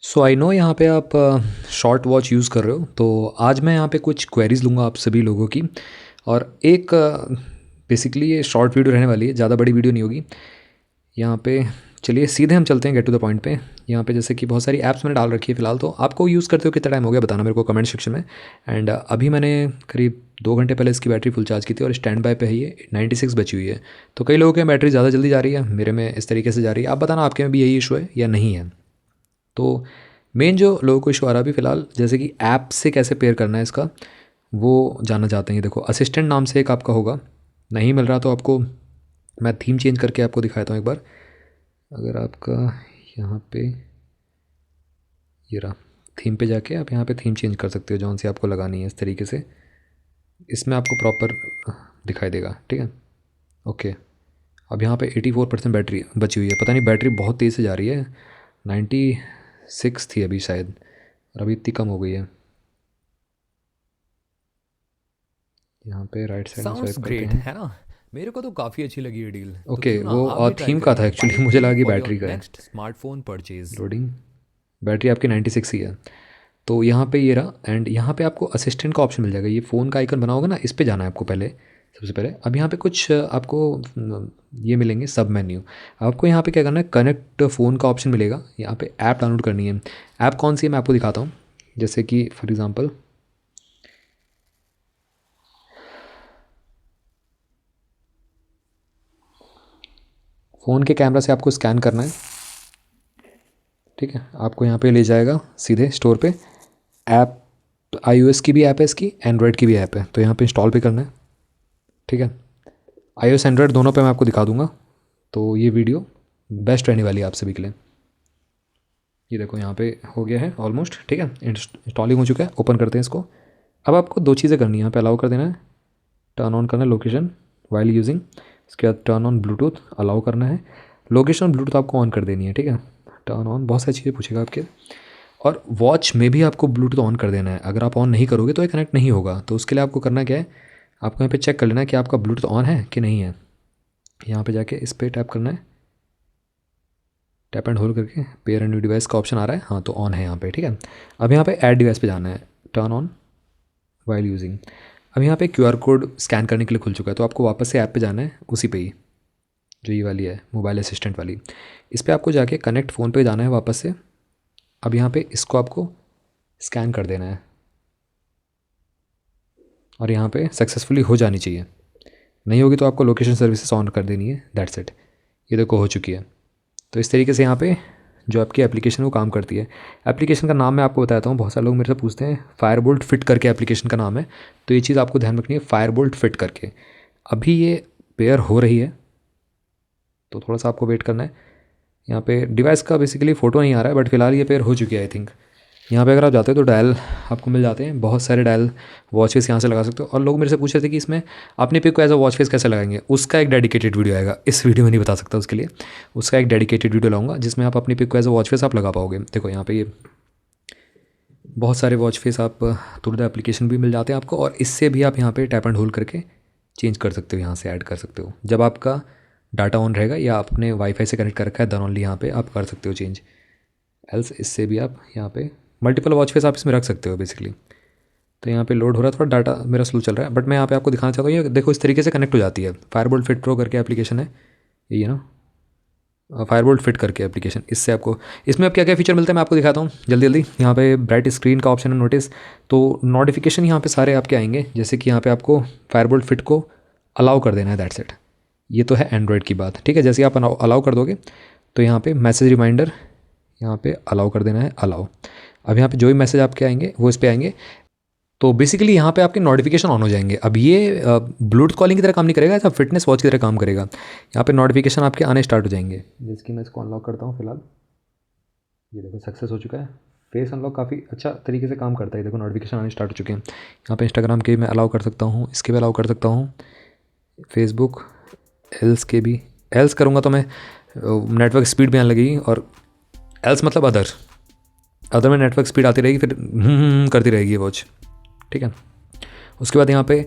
So I know यहाँ पे आप शॉर्ट वॉच यूज़ कर रहे हो, तो आज मैं यहाँ पे कुछ क्वेरीज लूँगा आप सभी लोगों की। और एक बेसिकली ये शॉर्ट वीडियो रहने वाली है, ज़्यादा बड़ी वीडियो नहीं होगी यहाँ पे। चलिए सीधे हम चलते हैं गेट टू द पॉइंट पे। यहाँ पे जैसे कि बहुत सारी ऐप्स मैंने डाल रखी है फ़िलहाल, तो आपको यूज़ करते हो कितना टाइम हो गया बताना मेरे को कमेंट सेक्शन में। एंड अभी मैंने करीब 2 घंटे पहले इसकी बैटरी फुल चार्ज की थी और स्टैंड बाय पे है ये 96 बची हुई है। तो कई लोगों की बैटरी ज़्यादा जल्दी जा रही है, मेरे में इस तरीके से जा रही है। आप बताना आपके में भी यही इशू है या नहीं है। तो मेन जो लोगों को इशू आ रहा है अभी फ़िलहाल, जैसे कि ऐप से कैसे पेयर करना है इसका, वो जानना चाहते हैं। ये देखो असिस्टेंट नाम से एक आपका होगा, नहीं मिल रहा तो आपको मैं थीम चेंज करके आपको दिखाता हूँ एक बार। अगर आपका यहाँ पे ये रहा, थीम पे जाके आप यहाँ पे थीम चेंज कर सकते हो जौन सी आपको लगानी है। इस तरीके से इसमें आपको प्रॉपर दिखाई देगा, ठीक है। ओके, अब यहाँ पे 84% बैटरी बची हुई है। पता नहीं बैटरी बहुत तेज़ से जा रही है, 96 थी अभी शायद, और अभी इतनी कम हो गई है। यहाँ पे राइट साइड में साउंड्स स्वाइप करते ग्रेट हैं। है ना। मेरे को तो काफ़ी अच्छी लगी ये डील। तो ओके, क्यों ना वो आप भी ट्राई थीम का करें था बाय एक्चुअली इट मुझे लगा टुडे कि फॉर योर बैटरी का है। Next smartphone purchase. Loading, battery आपकी 96 ही है। तो यहाँ पे ये रहा, एंड यहाँ पे आपको असिस्टेंट का ऑप्शन मिल जाएगा। ये फ़ोन का आइकन बना होगा ना, इस पे जाना है आपको पहले, सबसे पहले। अब यहाँ पे कुछ आपको ये मिलेंगे सब मेन्यू। आपको यहाँ पे क्या करना है, कनेक्ट फ़ोन का ऑप्शन मिलेगा। यहाँ पे ऐप डाउनलोड करनी है। ऐप कौन सी है मैं आपको दिखाता हूँ। जैसे कि फॉर एग्ज़ाम्पल फ़ोन के कैमरा से आपको स्कैन करना है, ठीक है। आपको यहाँ पे ले जाएगा सीधे स्टोर पे। ऐप iOS की भी ऐप है इसकी, एंड्रॉयड की भी ऐप है, तो यहाँ पे इंस्टॉल पे करना है, ठीक है। iOS एंड्रॉयड दोनों पे मैं आपको दिखा दूंगा। तो ये वीडियो बेस्ट रहने वाली है आप सभी के लिए। ये देखो यहाँ पे हो गया है ऑलमोस्ट, ठीक है। इंस्टॉलिंग हो चुका है। ओपन करते हैं इसको। अब आपको दो चीज़ें करनी है। यहाँ पे अलाउ कर देना है, टर्न ऑन करना है लोकेशन वाइल यूजिंग। इसके बाद टर्न ऑन ब्लूटूथ अलाउ करना है। लोकेशन ब्लूटूथ आपको ऑन कर देनी है, ठीक है। टर्न ऑन, बहुत सारी चीज़ें पूछेगा आपके। और वॉच में भी आपको ब्लूटूथ ऑन कर देना है। अगर आप ऑन नहीं करोगे तो ये कनेक्ट नहीं होगा। तो उसके लिए आपको करना क्या है, आपको यहाँ पे चेक कर लेना है कि आपका ब्लूटूथ ऑन है कि नहीं है। यहाँ पे जाके इस पर टैप करना है, टैप एंड होल्ड करके पेयर एंड न्यू डिवाइस का ऑप्शन आ रहा है, हाँ तो ऑन है यहाँ पे, ठीक है। अब यहाँ पे ऐड डिवाइस पे जाना है, टर्न ऑन वाइल यूजिंग। अब यहाँ पे क्यूआर कोड स्कैन करने के लिए खुल चुका है, तो आपको वापस से ऐप पे जाना है, उसी पे ही जो ये वाली है मोबाइल असिस्टेंट वाली। इस पर आपको जाके कनेक्ट फ़ोन पे जाना है वापस से। अब यहाँ पे इसको आपको स्कैन कर देना है और यहाँ पे सक्सेसफुली हो जानी चाहिए। नहीं होगी तो आपको लोकेशन सर्विसेज ऑन कर देनी है, दैट्स इट। ये देखो हो चुकी है। तो इस तरीके से यहाँ पे जो आपकी एप्लीकेशन वो काम करती है। एप्लीकेशन का नाम मैं आपको बताता हूँ, बहुत सारे लोग मेरे से पूछते हैं। फायरबोल्ट फिट करके एप्लीकेशन का नाम है, तो ये चीज़ आपको ध्यान रखनी है, फायरबोल्ट फिट करके। अभी ये पेयर हो रही है, तो थोड़ा सा आपको वेट करना है। यहाँ पे डिवाइस का बेसिकली फ़ोटो नहीं आ रहा है, बट फिलहाल ये पेयर हो चुकी है आई थिंक। यहाँ पे अगर आप जाते हो तो डायल आपको मिल जाते हैं, बहुत सारे डायल वॉच फेस यहाँ से लगा सकते हो। और लोग मेरे से पूछ रहे थे कि इसमें अपने पिक को एज अ वॉच फेस कैसे लगाएंगे। उसका एक डेडिकेटेड वीडियो आएगा, इस वीडियो में नहीं बता सकता उसके लिए। उसका एक डेडिकेटेड वीडियो लाऊंगा जिसमें आप अपनी पिक को एज अ वॉच फेस आप लगा पाओगे। देखो यहाँ पे ये बहुत सारे वॉच फेस आप थ्रू द एप्लीकेशन भी मिल जाते हैं आपको, और इससे भी आप यहाँ पे टैप एंड होल्ड करके चेंज कर सकते हो, यहाँ से ऐड कर सकते हो। जब आपका डाटा ऑन रहेगा या आपने वाईफाई से कनेक्ट कर रखा है देन ओनली यहाँ पे आप कर सकते हो चेंज। एल्स इससे भी आप यहाँ पे मल्टीपल वॉच फेस आप इसमें रख सकते हो बेसिकली। तो यहाँ पे लोड हो रहा है, थोड़ा डाटा मेरा स्लो चल रहा है, बट मैं यहाँ पे आपको दिखाना चाहता हूँ। ये देखो इस तरीके से कनेक्ट हो जाती है। फायरबोल्ट फिट प्रो करके एप्लीकेशन है, यही है ना, फायरबोल्ट फिट करके एप्लीकेशन। इससे आपको इसमें अब क्या क्या फीचर मिलते हैं मैं आपको दिखाता हूँ जल्दी जल्दी। यहाँ पे ब्राइट स्क्रीन का ऑप्शन है, नोटिस। तो नोटिफिकेशन यहाँ पे सारे आपके आएंगे, जैसे कि यहाँ पे आपको फायरबोल्ट फिट को अलाउ कर देना है, दैट्स इट। ये तो है एंड्रॉयड की बात, ठीक है। जैसे आप अलाउ कर दोगे तो यहाँ पे मैसेज रिमाइंडर यहाँ पे अलाउ कर देना है, अलाउ। अब यहाँ पे जो भी मैसेज आपके आएंगे वो इस पे आएंगे। तो बेसिकली यहाँ पे आपके नोटिफिकेशन ऑन हो जाएंगे। अब ये ब्लूटूथ कॉलिंग की तरह काम नहीं करेगा, ऐसा फिटनेस वॉच की तरह काम करेगा। यहाँ पे नोटिफिकेशन आपके आने स्टार्ट हो जाएंगे। जैसे कि मैं इसको अनलॉक करता हूँ फिलहाल, ये देखो सक्सेस हो चुका है। फेस अनलॉक काफ़ी अच्छा तरीके से काम करता है। देखो नोटिफिकेशन आने स्टार्ट हो चुके हैं। यहाँ पे इंस्टाग्राम के भी मैं अलाउ कर सकता हूँ, इसके भी अलाउ कर सकता हूँ, फेसबुक एल्स के भी। एल्स करूँगा तो मैं नेटवर्क स्पीड भी आने लगेगी, और एल्स मतलब अदर, अदर में नेटवर्क स्पीड आती रहेगी, फिर करती रहेगी ये वॉच, ठीक है। उसके बाद यहाँ पे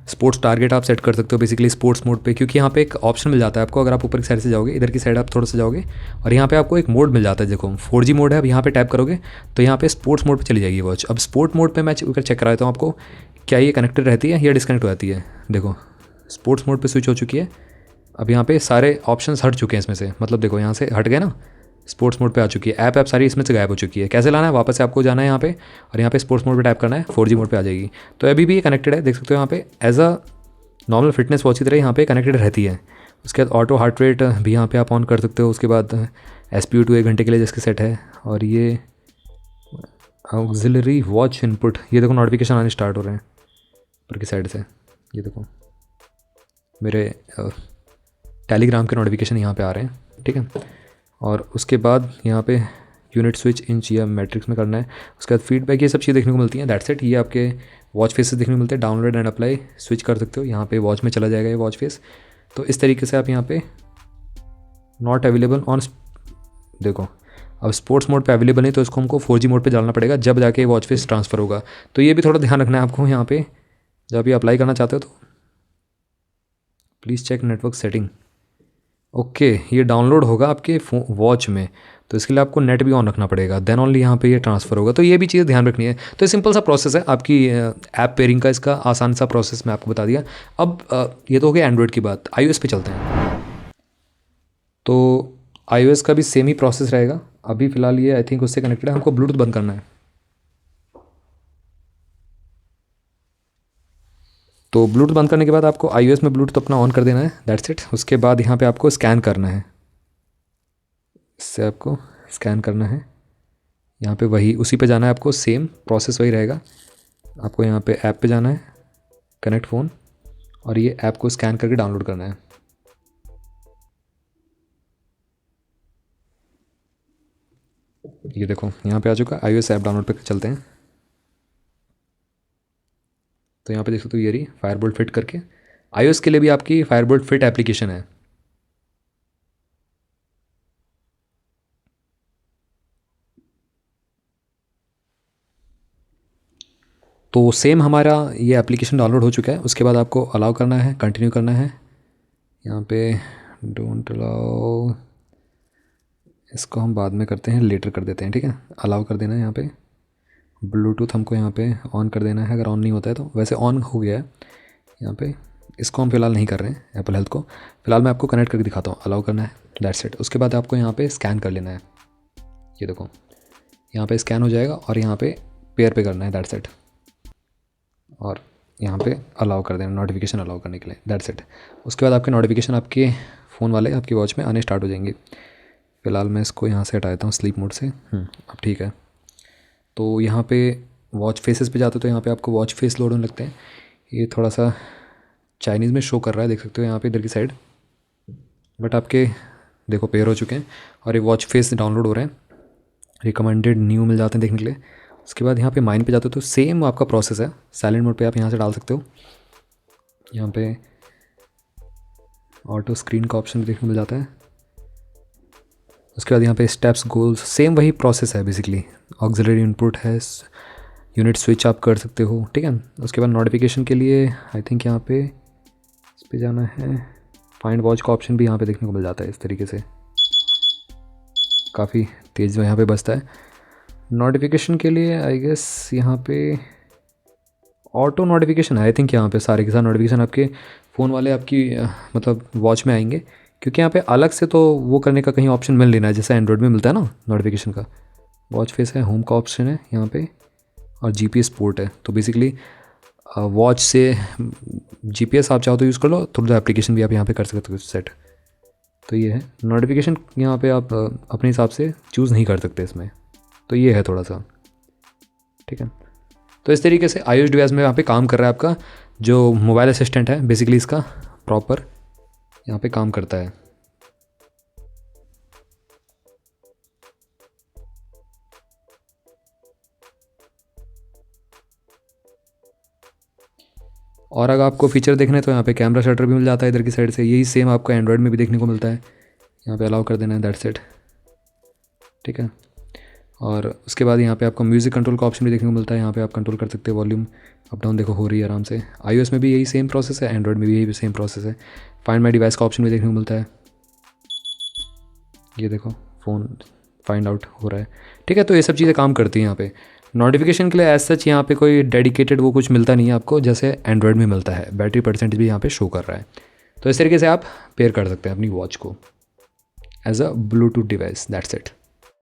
स्पोर्ट्स टारगेट आप सेट कर सकते हो बेसिकली स्पोर्ट्स मोड पे, क्योंकि यहाँ पे एक ऑप्शन मिल जाता है आपको। अगर आप ऊपर की साइड से जाओगे, इधर की साइड आप थोड़ा सा जाओगे और यहाँ पे आपको एक मोड मिल जाता है। देखो 4G मोड है। अब यहाँ पे टैप करोगे तो यहाँ पे स्पोर्ट्स मोड पे चली जाएगी वॉच। अब स्पोर्ट मोड पे मैं चेक करा देता हूँ आपको, क्या ये कनेक्टेड रहती है या डिस्कनेक्ट हो जाती है। देखो स्पोर्ट्स मोड पर स्विच हो चुकी है। अब यहाँ पे सारे ऑप्शंस हट चुके हैं इसमें से, मतलब देखो यहाँ से हट गए ना, स्पोर्ट्स मोड पे आ चुकी है। ऐप सारी इसमें से गायब हो चुकी है। कैसे लाना है, वापस से आपको जाना है यहाँ पे और यहाँ पे स्पोर्ट्स मोड पे टैप करना है, 4G मोड पे आ जाएगी। तो अभी भी ये कनेक्टेड है, देख सकते हो यहाँ पे as a normal fitness watch की तरह यहाँ पे कनेक्टेड रहती है। उसके बाद ऑटो हार्ट रेट भी यहाँ पे आप ऑन कर सकते हो। उसके बाद SPO2 1 घंटे के लिए जिसकी सेट है। और ये ऑक्सिलरी वॉच इनपुट, ये देखो नोटिफिकेशन आने स्टार्ट हो रहे हैं ऊपर की साइड से। ये देखो मेरे टेलीग्राम के नोटिफिकेशन यहाँ पे आ रहे हैं, ठीक है। और उसके बाद यहाँ पे यूनिट स्विच इंच या मैट्रिक्स में करना है। उसके बाद फीडबैक, ये सब चीज़ें देखने को मिलती हैं। That's it. ये आपके वॉच फेसेस देखने को मिलते हैं। डाउनलोड एंड अप्लाई स्विच कर सकते हो, यहाँ पे वॉच में चला जाएगा ये वॉच फेस। तो इस तरीके से आप यहाँ पे नॉट अवेलेबल ऑन, देखो अब स्पोर्ट्स मोड पे अवेलेबल नहीं, तो इसको हमको 4G मोड पे डालना पड़ेगा, जब जाके वॉच फेस ट्रांसफ़र होगा। तो ये भी थोड़ा ध्यान रखना है आपको यहाँ पे जब ये अप्लाई करना चाहते हो। तो please check network setting. Okay, ये डाउनलोड होगा आपके वॉच में, तो इसके लिए आपको नेट भी ऑन रखना पड़ेगा, देन ओनली यहाँ पे ये ट्रांसफ़र होगा। तो ये भी चीज़ ध्यान रखनी है। तो ये सिंपल सा प्रोसेस है आपकी ऐप पेयरिंग का, इसका आसान सा प्रोसेस मैं आपको बता दिया। अब ये तो हो गया एंड्रॉयड की बात। iOS पे चलते हैं। तो iOS का भी सेम ही प्रोसेस रहेगा। अभी फ़िलहाल ये आई थिंक उससे कनेक्टेड है। हमको ब्लूटूथ बंद करना है। तो ब्लूटूथ बंद करने के बाद आपको iOS में ब्लूटूथ अपना ऑन कर देना है, दैट्स इट। उसके बाद यहाँ पे आपको स्कैन करना है, इससे आपको स्कैन करना है। यहाँ पे वही उसी पे जाना है आपको, सेम प्रोसेस वही रहेगा। आपको यहाँ पे ऐप पे जाना है, कनेक्ट फ़ोन, और ये ऐप को स्कैन करके डाउनलोड करना है। ये देखो यहाँ पे आ चुका। iOS ऐप डाउनलोड पे चलते हैं। तो यहाँ पे देख सकते हो ये रही फायरबोल्ट फिट करके। iOS के लिए भी आपकी फायरबोल्ट फिट एप्लीकेशन है। तो सेम हमारा ये एप्लीकेशन डाउनलोड हो चुका है। उसके बाद आपको अलाउ करना है, कंटिन्यू करना है। यहाँ पे डोंट अलाउ, इसको हम बाद में करते हैं, लेटर कर देते हैं, ठीक है। अलाउ कर देना है यहाँ पे। ब्लूटूथ हमको यहाँ पे ऑन कर देना है, अगर ऑन नहीं होता है तो। वैसे ऑन हो गया है यहाँ पे। इसको हम फिलहाल नहीं कर रहे हैं एप्पल हेल्थ को। फिलहाल मैं आपको कनेक्ट करके दिखाता हूँ। अलाउ करना है, दैट्स इट। उसके बाद आपको यहाँ पे स्कैन कर लेना है। ये देखो यहाँ पे स्कैन हो जाएगा और यहाँ पे पेयर पे करना है, दैट्स इट। और यहाँ पे अलाउ कर देना, नोटिफिकेशन अलाउ करने के लिए, दैट्स इट। उसके बाद आपके नोटिफिकेशन आपके फ़ोन वाले आपकी वॉच में आने स्टार्ट हो जाएंगे। फ़िलहाल मैं इसको यहाँ से हटा देता हूँ स्लीप मोड से। अब ठीक है। तो यहाँ पे वॉच फेसेस पे जाते हो तो यहाँ पे आपको वॉच फेस लोड होने लगते हैं। ये थोड़ा सा चाइनीज़ में शो कर रहा है, देख सकते हो यहाँ पे इधर की साइड। बट आपके देखो पेयर हो चुके हैं और ये वॉच फेस डाउनलोड हो रहे हैं। रिकमेंडेड न्यू मिल जाते हैं देखने के लिए। उसके बाद यहाँ पे माइन पे जाते हो तो सेम आपका प्रोसेस है। साइलेंट मोड पे आप यहाँ से डाल सकते हो। यहाँ पे ऑटो स्क्रीन का ऑप्शन देखने को मिल जाता है। उसके बाद यहाँ पे स्टेप्स, गोल्स, सेम वही प्रोसेस है बेसिकली। ऑक्सिलरी इनपुट है, यूनिट स्विच आप कर सकते हो, ठीक है। उसके बाद नोटिफिकेशन के लिए आई थिंक यहाँ पे इस पर जाना है। फाइंड वॉच का ऑप्शन भी यहाँ पे देखने को मिल जाता है इस तरीके से, काफ़ी तेज़ यहाँ पे बजता है। नोटिफिकेशन के लिए आई गेस यहाँ पे ऑटो नोटिफिकेशन है आई थिंक। यहाँ पे सारे के सारे नोटिफिकेशन आपके फ़ोन वाले आपकी मतलब वॉच में आएंगे, क्योंकि यहाँ पे अलग से तो वो करने का कहीं ऑप्शन मिल नहीं रहा है जैसे एंड्रॉयड में मिलता है ना नोटिफिकेशन का। वॉच फेस है, होम का ऑप्शन है यहाँ पे, और GPS पोर्ट है। तो बेसिकली वॉच से GPS आप चाहो तो यूज़ कर लो, थ्रू द एप्लीकेशन भी आप यहाँ पे कर सकते हो सेट। तो ये है नोटिफिकेशन, यहाँ पे आप अपने हिसाब से चूज़ नहीं कर सकते इसमें। तो ये है थोड़ा सा, ठीक है। तो इस तरीके से iOS डिवाइस में यहाँ पे काम कर रहा है आपका जो मोबाइल असिस्टेंट है। बेसिकली इसका प्रॉपर यहाँ पे काम करता है। और अगर आपको फीचर देखना है तो यहाँ पे कैमरा शटर भी मिल जाता है इधर की साइड से। यही सेम आपको एंड्रॉयड में भी देखने को मिलता है। यहाँ पे अलाउ कर देना है, दैट्स इट, ठीक है। और उसके बाद यहाँ पे आपको म्यूज़िक कंट्रोल का ऑप्शन भी देखने को मिलता है। यहाँ पे आप कंट्रोल कर सकते हैं वॉल्यूम अप डाउन, देखो हो रही है आराम से। iOS में भी यही सेम प्रोसेस है, एंड्रॉयड में भी यही सेम प्रोसेस है। फाइंड माई डिवाइस का ऑप्शन भी देखने को मिलता है। ये देखो फ़ोन फाइंड आउट हो रहा है, ठीक है। तो ये सब चीज़ें काम करती हैं यहाँ पे। नोटिफिकेशन के लिए एज सच यहाँ पे कोई डेडिकेटेड वो कुछ मिलता नहीं है आपको, जैसे एंड्रॉयड में मिलता है। बैटरी परसेंटेज भी यहाँ पे शो कर रहा है। तो इस तरीके से आप पेयर कर सकते हैं अपनी वॉच को as a Bluetooth device, that's it.